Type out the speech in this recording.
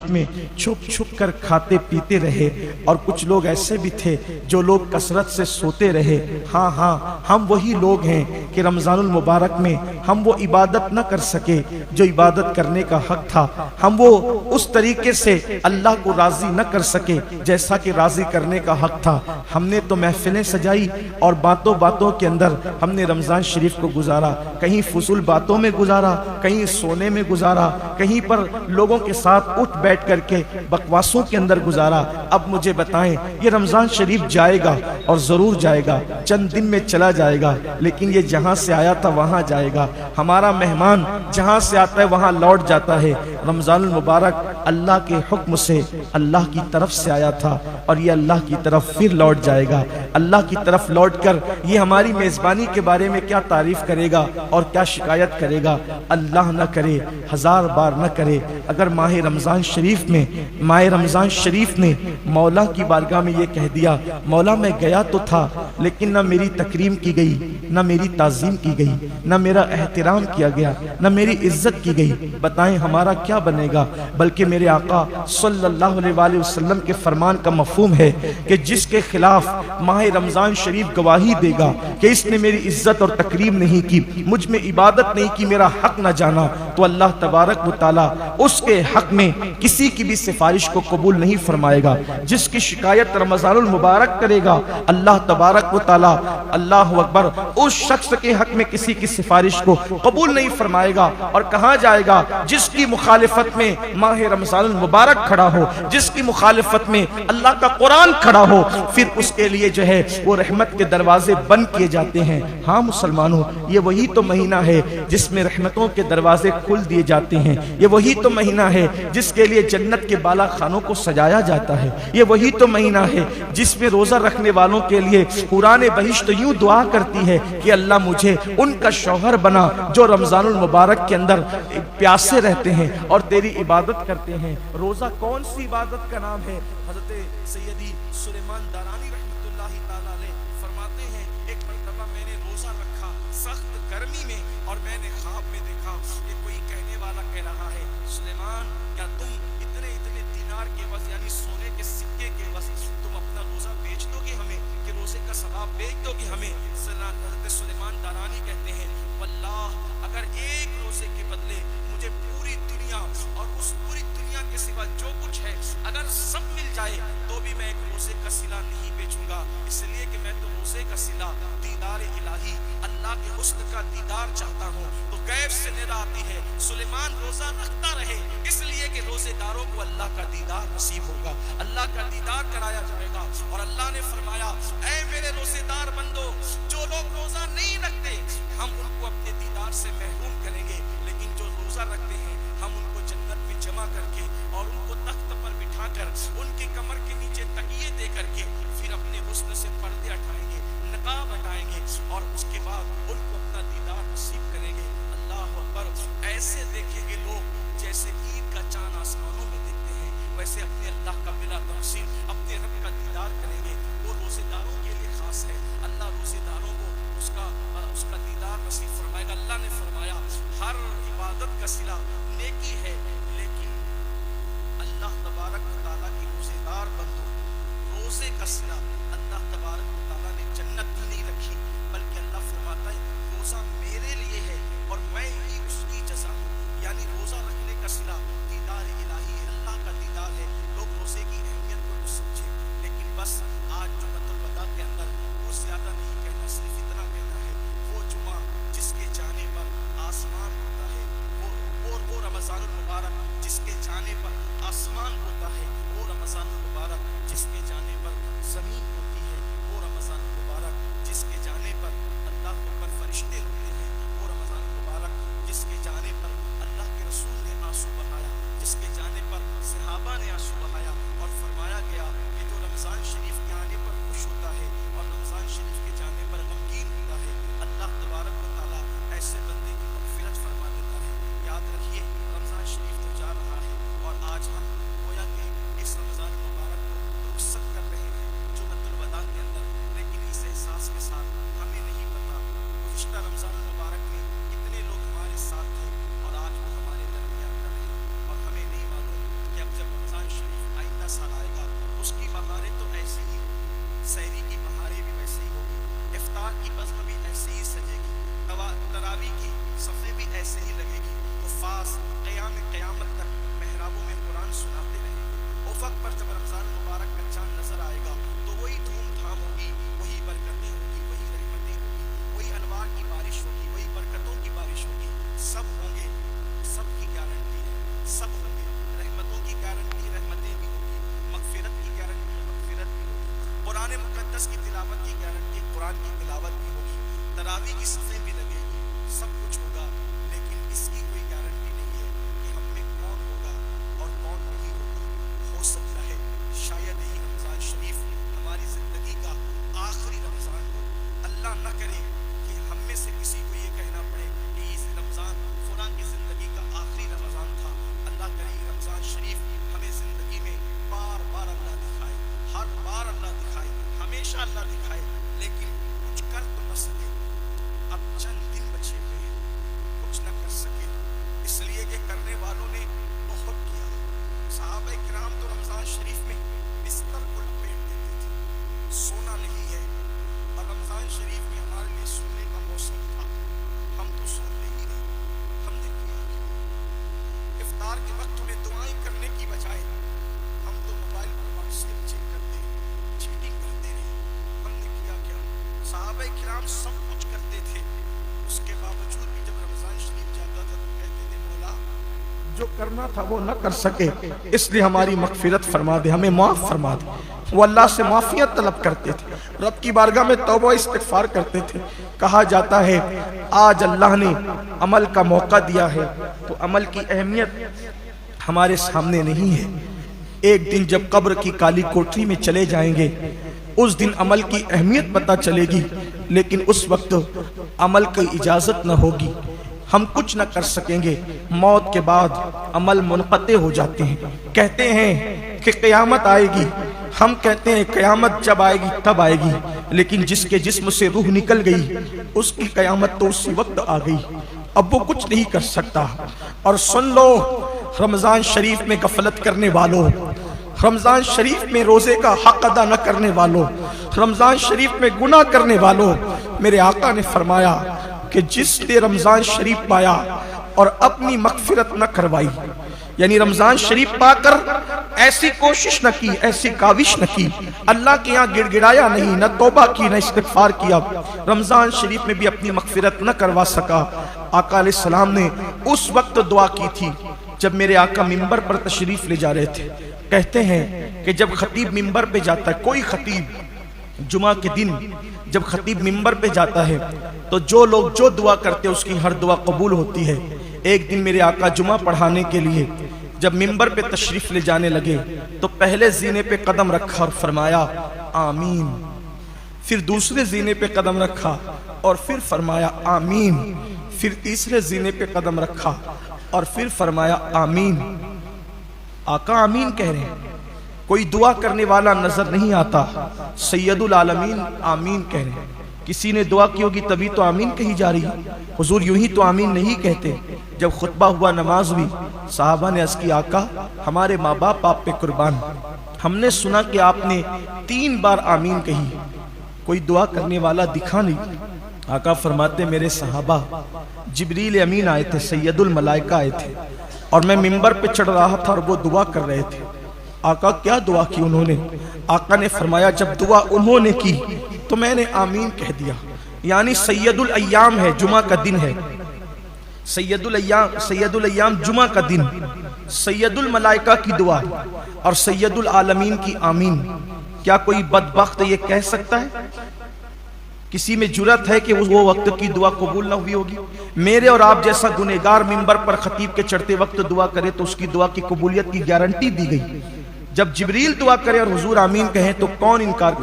میں چھپ چھپ کر کھاتے پیتے رہے، اور کچھ لوگ ایسے بھی تھے جو لوگ کثرت سے سوتے رہے۔ ہاں ہم وہی لوگ ہیں کہ رمضان المبارک میں ہم وہ عبادت نہ کر سکے جو عبادت کرنے کا حق تھا، ہم وہ اس طریقے سے اللہ کو راضی نہ کر سکے جیسا کہ راضی کرنے کا حق تھا۔ ہم نے تو محفلیں سجائی اور باتوں باتوں کے اندر ہم نے رمضان شریف کو گزارا، کہیں فضول باتوں میں گزارا، کہیں سونے میں گزارا، کہیں پر لوگوں کے ساتھ اٹھ بیٹھ کر کے بکواسوں کے اندر گزارا۔ اب مجھے بتائیں، یہ رمضان شریف جائے گا اور ضرور جائے گا، چند دن میں چلا جائے گا، لیکن یہ جہاں سے آیا تھا وہاں جائے گا۔ ہمارا مہمان جہاں سے آتا ہے وہاں لوٹ جاتا ہے۔ رمضان المبارک اللہ کے حکم سے اللہ کی طرف سے آیا تھا، اور یہ اللہ کی طرف پھر لوٹ جائے گا۔ اللہ کی طرف لوٹ کر یہ ہماری میزبانی کے بارے میں کیا تعریف کرے گا اور کیا شکایت کرے گا؟ اللہ نہ کرے، ہزار بار نہ کرے، اگر ماہ رمضان شریف نے مولا کی بارگاہ میں یہ کہہ دیا، مولا میں گیا تو تھا لیکن نہ میری تکریم کی گئی، نہ میری تعظیم کی گئی، نہ میرا احترام کیا گیا، نہ میری عزت کی گئی، بتائیں ہمارا کیا بنے گا؟ بلکہ میرے آقا صلی اللہ علیہ وآلہ وسلم کے فرمان کا مفہوم ہے کہ جس کے خلاف ماہ رمضان شریف گواہی دے گا کہ اس نے میری عزت اور تکریم نہیں کی، مجھ میں عبادت نہیں کی، میرا حق نہ جانا، تو اللہ تبارک و تعالی اس کے حق میں کسی کی بھی سفارش کو قبول نہیں فرمائے گا۔ جس کی شکایت رمضان المبارک کرے گا، اللہ تبارک و تعالی، اللہ اکبر، اس شخص کے حق میں کسی کی سفارش کو قبول نہیں فرمائے گا۔ اور کہاں جائے گا؟ جس کی مخالفت میں ماہ رمضان المبارک کھڑا ہو، جس کی مخالفت میں اللہ کا قرآن کھڑا ہو، پھر اس کے لیے جو ہے وہ رحمت کے دروازے بند کیے جاتے ہیں۔ ہاں مسلمانوں، یہ وہی تو مہینہ ہے جس میں رحمتوں کے دروازے کھل دیے جاتے ہیں، یہ وہی تو مہینہ ہے جس کے لیے جنت کے بالا خانوں کو سجایا جاتا ہے، یہ وہی تو مہینہ ہے جس میں روزہ رکھنے والوں کے لیے قرآن بہشت یوں دعا کرتی ہے کہ اللہ مجھے ان کا شوہر بنا جو رمضان المبارک کے اندر پیاسے رہتے ہیں اور تیری عبادت کرتے ہیں۔ روزہ کون سی عبادت کا نام ہے؟ حضرت سیدی سلیمان دارانی رحمۃ اللہ تعالی علیہ فرماتے ہیں، ایک مرتبہ میں نے روزہ رکھا سخت گرمی میں، اور میں نے خواب میں دیکھا کہ کوئی کہنے والا کہہ رہا ہے، سلیمان کیا تم اتنے دینار کے عوض یعنی سونے کے سکے کے عوض تم اپنا روزہ بیچ دو گے ہمیں، کہ روزے کا ثواب بیچ دو گے ہمیں؟ حضرت سلیمان دارانی کہتے ہیں، واللہ اگر ایک روزے کے بدلے مجھے پوری دنیا اور اس پوری دنیا کے سوا جو کچھ ہے اگر سب مل جائے تو بھی میں ایک روزے کا صلہ نہیں بیچوں گا، اس لیے کہ میں تو روزے کا صلہ دیدار الہی، اللہ کے حسن کا دیدار چاہتا ہوں۔ تو غیب سے ندا آتی ہے سلیمان روزہ رکھتا رہے، اس لیے کہ روزے داروں کو اللہ کا دیدار نصیب ہوگا، اللہ کا دیدار کرایا جائے گا۔ اور اللہ نے فرمایا، اے میرے روزے دار بندو، جو لوگ روزہ نہیں رکھتے ہم ان کو اپنے دیدار سے محروم کریں گے، لیکن جو روزہ رکھتے ہیں ہم ان کو جنت میں جمع کر کے اور ان کو تخت پر بٹھا کر ان کی کمر کے نیچے تکیے دے کر کے پھر اپنے حسن سے پردے ہٹائیں گے، نقاب ہٹائیں گے، اور اس کے بعد ان کو اپنا دیدار نصیب کریں گے۔ اللہ اکبر، ایسے دیکھیں گے لوگ جیسے عید کا چاند آسمانوں میں دیکھتے ہیں، ویسے اپنے اللہ کا بلا تفصیل اپنے رب کا دیدار کریں گے۔ وہ روزے داروں کے لیے خاص ہے، اللہ روزے داروں کو اس کا دیدار نصیب فرمائے گا۔ اللہ نے فرمایا، ہر عبادت کا صلہ نیکی ہے، لیکن تلاوت کی گارنٹی قرآن کی تلاوت بھی ہوگی، تراویح کی صفیں بھی لگے گی، سب کچھ ہوگا، لیکن اس کی کوئی گارنٹی نہیں ہے کہ ہم میں کون ہوگا اور کون نہیں ہوگا۔ ہو سکتا ہے شاید ہی رمضان شریف ہماری زندگی کا آخری رمضان ہو، اللہ نہ کرے کہ ہم میں سے کسی کو یہ کہنا پڑے کہ اس رمضان فلاں کی زندگی کا آخری رمضان تھا۔ اللہ کرے رمضان شریف ہمیں زندگی میں بار بار اللہ دکھائے، ہر بار اللہ دکھائے، ہمیشہ اللہ دکھائے، لیکن کچھ کر تو نہ سکے۔ اب چند دن بچے ہوئے ہیں، کچھ نہ کر سکے، اس لیے کہ کرنے والوں نے بہت کیا۔ صحابہ کرام تو رمضان شریف میں بستر کو لپیٹ دیتے تھے، سونا نہیں ہے، اور رمضان شریف میں ہمارے لیے سونے کا موسم تھا، ہم تو سوتے ہی نہیں۔ ہم نے کیا افطار کے وقت میں دعائیں کرنے کی بجائے ہم تو موبائل پر واٹس ایپ چیک کرتے، چیٹنگ کرتے رہے۔ ہم نے کیا کیا؟ صحابہ کرام سب کچھ کرتے تھے، اس کے باوجود بھی جب رمضان شریف جاتا تھا تو کہتے تھے مولا جو کرنا تھا وہ نہ کر سکے، اس لیے ہماری مغفرت فرما دے، ہمیں معاف فرما دے۔ وہ اللہ سے معافیت طلب کرتے تھے، رب کی بارگاہ میں توبہ استغفار کرتے تھے۔ کہا جاتا ہے آج اللہ نے عمل کا موقع دیا ہے تو عمل کی اہمیت ہمارے سامنے نہیں ہے۔ ایک دن جب قبر کی کالی کوٹری میں چلے جائیں گے، اس دن عمل کی اہمیت پتہ چلے گی، لیکن اس وقت عمل کی اجازت نہ ہوگی، ہم کچھ نہ کر سکیں گے۔ موت کے بعد عمل منقطع ہو جاتے ہیں۔ کہتے ہیں کہ قیامت آئے گی، ہم کہتے ہیں قیامت جب آئے گی تب آئے گی، لیکن جس کے جسم سے روح نکل گئی اس کی قیامت تو اسی وقت آ گئی، اب وہ کچھ نہیں کر سکتا۔ اور سن لو رمضان شریف میں غفلت کرنے والوں، رمضان شریف میں روزے کا حق ادا نہ کرنے والوں، رمضان شریف میں گناہ کرنے والوں، میرے آقا نے فرمایا کہ جس نے رمضان شریف پایا اور اپنی مغفرت نہ کروائی، یعنی رمضان شریف پا کر ایسی کوشش نہ کی، ایسی کاوش نہ کی، اللہ کے یہاں گڑ گڑایا نہیں، نہ توبہ کی، نہ استغفار کیا، رمضان شریف میں بھی اپنی مغفرت نہ کروا سکا۔ آقا علیہ السلام نے اس وقت دعا کی تھی جب میرے آقا منبر پر تشریف لے جا رہے تھے۔ کہتے ہیں کہ جب خطیب منبر پہ جاتا ہے، کوئی خطیب جمعہ کے دن جب خطیب منبر پہ جاتا ہے تو جو لوگ جو دعا کرتے ہیں اس کی ہر دعا قبول ہوتی ہے۔ ایک دن میرے آقا جمعہ پڑھانے کے لیے جب منبر پہ تشریف لے جانے لگے تو پہلے زینے پہ قدم رکھا اور فرمایا آمین، پھر دوسرے زینے پہ قدم رکھا اور پھر فرمایا آمین، پھر تیسرے زینے پہ قدم رکھا اور پھر فرمایا آمین۔ آقا آمین کہہ رہے ہیں، کوئی دعا کرنے والا نظر نہیں آتا، سید العالمین آمین کہہ رہے ہیں۔ کسی نے دعا کی ہوگی تبھی تو آمین کہی جا رہی ہے، حضور یوں ہی تو آمین نہیں کہتے۔ جب خطبہ ہوا، نماز ہوئی، صحابہ نے عرض کی آقا ہمارے ماں باپ آپ پہ قربان، ہم نے سنا کہ آپ نے 3 بار آمین کہی، کوئی دعا کرنے والا دکھا نہیں۔ آقا فرماتے میرے صحابہ جبریل امین آئے تھے، سید الملائکہ آئے تھے، اور میں منبر پہ چڑھ رہا تھا اور وہ دعا کر رہے تھے۔ آقا کیا دعا کی انہوں نے؟ آقا نے فرمایا جب دعا انہوں نے کی تو میں نے آمین کہہ دیا۔ یعنی سید الایام ہے، جمعہ کا دن ہے، سید الایام جمعہ کا دن، سید الملائکہ کی دعا اور سید العالمین کی آمین۔ کیا کوئی بدبخت یہ کہہ سکتا ہے؟ کسی میں جرأت ہے کہ وہ وقت کی دعا قبول نہ ہوئی ہوگی؟ میرے اور آپ جیسا گنہگار منبر پر خطیب کے چڑھتے وقت دعا کرے تو اس کی دعا کی قبولیت کی گارنٹی دی گئی۔ جب جبریل دعا کرے اور حضور آمین کہیں تو کون انکار کرے؟